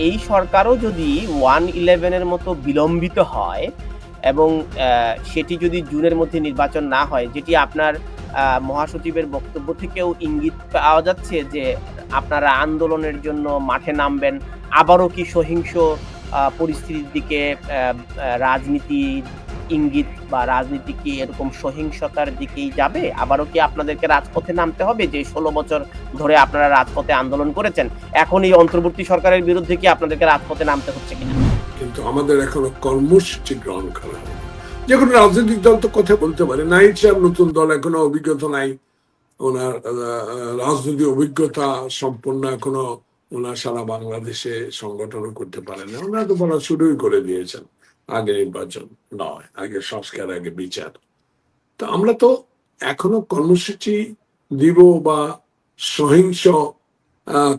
এই সরকারও যদি 1-11 মতো বিলম্বিত হয় এবং সেটি যদি জুনের মধ্যে নির্বাচন না হয়, যেটি আপনার মহাসচিবের বক্তব্য থেকেও ইঙ্গিত পাওয়া যাচ্ছে যে আপনারা আন্দোলনের জন্য মাঠে নামবেন। আবারও কি সহিংস পরিস্থিতির দিকে রাজনীতির ইঙ্গিত বা রাজনীতি কি এরকম সহিংসতার দিকেই যাবে? আবারও কি আপনাদেরকে রাজপথে নামতে হবে? যে ১৬ বছর ধরে আপনারা রাজপথে আন্দোলন করেছেন, এখন এই অন্তর্বর্তী সরকারের বিরুদ্ধে কি আপনাদেরকে রাজপথে নামতে হচ্ছে কিনা? কিন্তু আমাদের এখনো কর্মসূচি গ্রহণ করা হবে। যে কোনো রাজনৈতিক দল তো কথা বলতে পারে, নাই নতুন দল, এখনো অভিজ্ঞতা নাই ওনার, রাজনৈতিক অভিজ্ঞতা সম্পন্ন এখনো ওনার সারা বাংলাদেশে সংগঠন করতে পারেন না। ওনারা তো বলা শুরুই করে দিয়েছেন, আগে নির্বাচন নয়, আগে সংস্কার, আগে বিচার। তো আমরা তো এখনো কর্মসূচি দিব বা সহিংস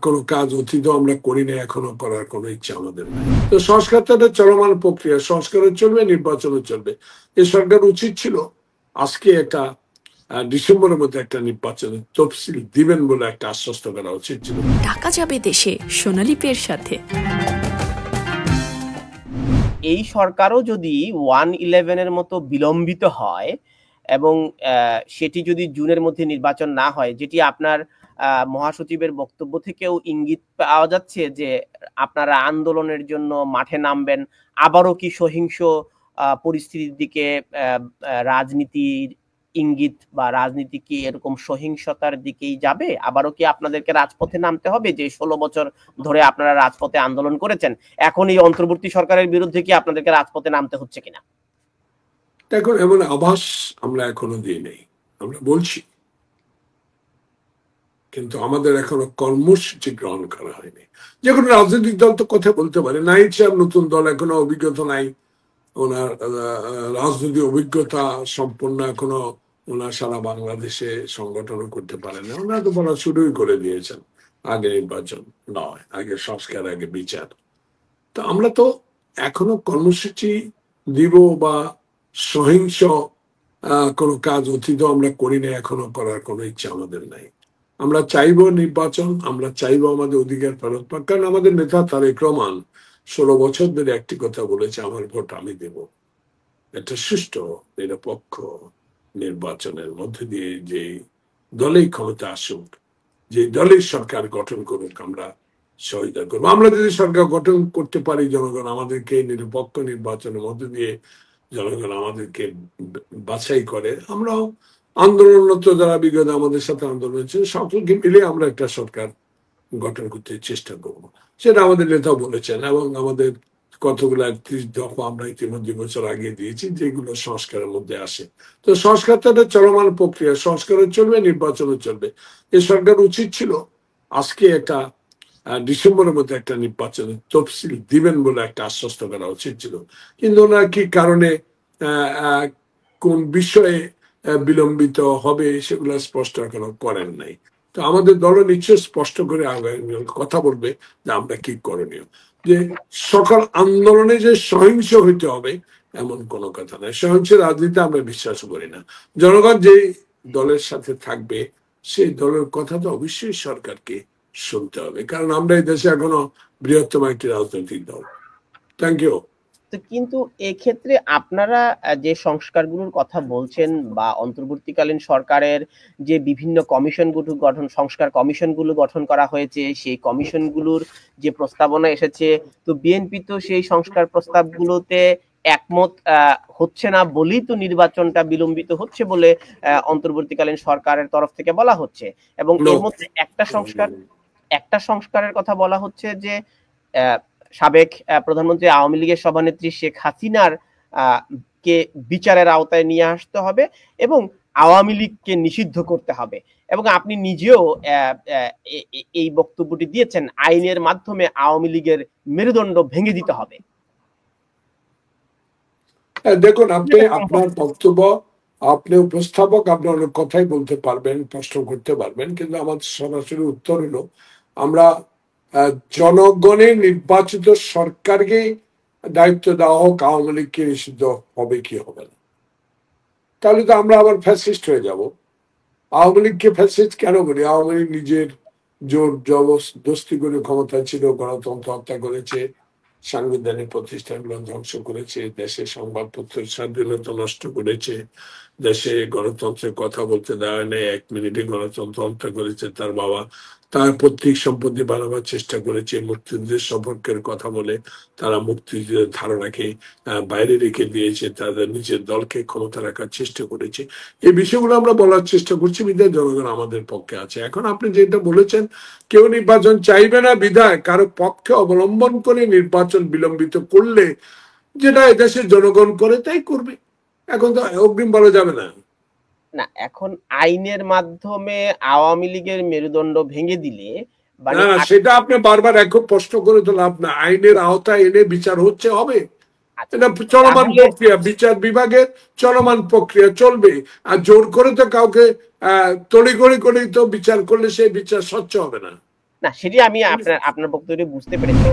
কোনো কাজ অতীত আমরা করি না, এখনো করার কোনো ইচ্ছা আমাদের নেই। তো সংস্কারটা চলমান প্রক্রিয়া, সংস্কারও চলবে, নির্বাচনও চলবে। এই সরকার উচিত ছিল আজকে একটা ডিসেম্বরের মধ্যে একটা নির্বাচনের তফসিল দিবেন বলে একটা আশ্বস্ত করা উচিত ছিল। টাকা যাবে দেশে সোনালী পের সাথে। এই সরকারও যদি 1-11 মতো বিলম্বিত হয় এবং সেটি যদি জুনের মধ্যে নির্বাচন না হয়, যেটি আপনার মহাসচিবের বক্তব্য থেকেও ইঙ্গিত পাওয়া যাচ্ছে যে আপনারা আন্দোলনের জন্য মাঠে নামবেন। আবারও কি সহিংস পরিস্থিতির দিকে রাজনীতির ইঙ্গিত বা রাজনীতি কি এরকম সহিংসতার দিকেই যাবে? আবারও কি আপনাদেরকে রাজপথে নামতে হবে? যে ১৬ বছর ধরে আপনারা রাজপথে আন্দোলন করেছেন, এখন এই অন্তর্বর্তী সরকারের বিরুদ্ধে কি আপনাদেরকে রাজপথে নামতে হচ্ছে কিনা? এখন এমন আভাস আমরা এখনো দিই নেই, আমরা বলছি, কিন্তু আমাদের এখনো কর্মসূচি গ্রহণ করা হয়নি। যে কোনো রাজনৈতিক দল তো কথা বলতে পারে, নাই নতুন দল, এখনো অভিজ্ঞতা নাই ওনার, রাজনৈতিক অভিজ্ঞতা সম্পন্ন এখনো ওনার সারা বাংলাদেশে সংগঠন করতে পারেন না। ওনারা তো বলা শুরুই করে দিয়েছেন, আগে নির্বাচন নয়, আগে সংস্কার, আগে বিচার। তো আমরা তো এখনো কর্মসূচি দিব বা সহিংস কোনো কাজ অতীত আমরা করি না, এখনো করার কোনো ইচ্ছা আমাদের নাই। আমরা চাইবো নির্বাচন, আমরা চাইবো আমাদের অধিকার ফেরত পাক। কারণ আমাদের নেতা তারেক রহমান ১৬ বছর ধরে একটি কথা বলেছে, আমার ভোট আমি দেব। একটা সুষ্ঠু নিরপেক্ষ নির্বাচনের মধ্যে দিয়ে যে দলেই ক্ষমতা আসুক, যে দলের সরকার গঠন করুক, আমরা সহায়তা করবো। আমরা যদি সরকার গঠন করতে পারি, জনগণ আমাদেরকে নিরপেক্ষ নির্বাচনের মধ্যে দিয়ে জনগণ আমাদেরকে বাছাই করে, আমরাও আন্দোলনরত যারা বিগত আমাদের সাথে আন্দোলন হচ্ছে সকলকে মিলে আমরা একটা সরকার গঠন করতে চেষ্টা করব। সেটা আমাদের নেতা বলেছেন এবং আমাদের কতগুলো ৩১ দফা আমরা ইতিমধ্যে বছর আগে দিয়েছি, যেগুলো সংস্কারের মধ্যে আসে। তো সংস্কারটা একটা চলমান প্রক্রিয়া, সংস্কারও চলবে, নির্বাচনও চলবে। এই সরকার উচিত ছিল আজকে একটা ডিসেম্বরের মধ্যে একটা নির্বাচনের তফসিল দিবেন বলে একটা আশ্বস্ত করা উচিত ছিল। কিন্তু ওনারা কি কারণে, কোন বিষয়ে বিলম্বিত হবে সেগুলো স্পষ্ট এখনো করেন নাই। তো আমাদের দল নিশ্চয় স্পষ্ট করে কথা বলবে যে আমরা কি করণীয়। যে সকল আন্দোলনে যে সহিংস হইতে হবে এমন কোনো কথা নয়, সহিংস রাজনীতি আমরা বিশ্বাস করি না। জনগণ যে দলের সাথে থাকবে সেই দলের কথা তো অবশ্যই সরকারকে শুনতে হবে, কারণ আমরা এই দেশে এখনো বৃহত্তম একটি রাজনৈতিক দল। Thank you. কিন্তু এক্ষেত্রে আপনারা যে সংস্কারগুলোর কথা বলছেন বা অন্তর্বর্তীকালীন সরকারের যে বিভিন্ন কমিশনগুলো সংস্কার কমিশনগুলো গঠন করা হয়েছে, সেই কমিশনগুলোর যে প্রস্তাবনা এসেছে, তো বিএনপি তো সেই সংস্কার প্রস্তাবগুলোতে একমত হচ্ছে না বলেই তো নির্বাচনটা বিলম্বিত হচ্ছে বলে অন্তর্বর্তীকালীন সরকারের তরফ থেকে বলা হচ্ছে। এবং এর মধ্যে একটা সংস্কারের কথা বলা হচ্ছে যে সাবেক প্রধানমন্ত্রী আওয়ামী লীগের সভানেত্রী শেখ হাসিনার কে বিচারের আওতায় নিয়ে আসতে হবে এবং আওয়ামী লীগকে নিষিদ্ধ করতে হবে। এবং আপনি নিজেও এই বক্তব্যটি দিয়েছেন, আইনের মাধ্যমে আওয়ামী লীগের মেরুদণ্ড ভেঙে দিতে হবে। দেখুন, আপনি আপনার বক্তব্য, আপনি উপস্থাপক, আপনি অনেক কথাই বলতে পারবেন, প্রশ্ন করতে পারবেন, কিন্তু আমাদের সরাসরি উত্তর হলো আমরা জনগণের নির্বাচিত সরকারকে দায়িত্ব দেওয়া হোক আওয়ামী লীগকে নিষিদ্ধ হবে কি হবে না। তাহলে তো আমরা আবার ফ্যাসিস্ট হয়ে যাব। আওয়ামী লীগকে ফ্যাসিস্ট কেন বলি? আওয়ামী লীগ নিজের জোর জবরদস্তি করে ক্ষমতায় ছিল, গণতন্ত্র হত্যা করেছে, সাংবিধানিক প্রতিষ্ঠানগুলো ধ্বংস করেছে, দেশের সংবাদপত্রের স্বাধীনতা নষ্ট করেছে, দেশে গণতন্ত্রের কথা বলতে দেওয়া নেই, 1 মিনিটে গণতন্ত্র হত্যা করেছে তার বাবা, তার পৈতৃক সম্পত্তি বানাবার চেষ্টা করেছে, মুক্তিযুদ্ধের সম্পর্কের কথা বলে তারা মুক্তিযুদ্ধের ধারণাকে বাইরে রেখে দিয়েছে, তাদের নিজের দলকে ক্ষমতা রাখার চেষ্টা করেছে। এই বিষয়গুলো আমরা বলার চেষ্টা করছি, বিধায় জনগণ আমাদের পক্ষে আছে। এখন আপনি যেটা বলেছেন, কেউ নির্বাচন চাইবে না বিধায় কারো পক্ষে অবলম্বন করে নির্বাচন বিলম্বিত করলে যেটা এদেশের জনগণ করে তাই করবে, এখন তো অগ্রিম বলা যাবে না। না, এখন আইনের মাধ্যমে আওয়ামী লীগের মেরুদণ্ড ভেঙে দিলে মানে না, সেটা আপনি বারবার এখন প্রশ্ন করে তো লাভ না। আইনের আওতায় এনে বিচার হচ্ছে, হবে, আচ্ছা, এটা চলমান তাহলে প্রক্রিয়া, বিচার বিভাগের চলমান প্রক্রিয়া চলবে। আর জোর করে তো কাউকে তড়িঘড়ি করে তো বিচার করলে সেই বিচার স্বচ্ছ হবে না। না, সেটি আমি আপনার বক্তব্য বুঝতে পেরেছি।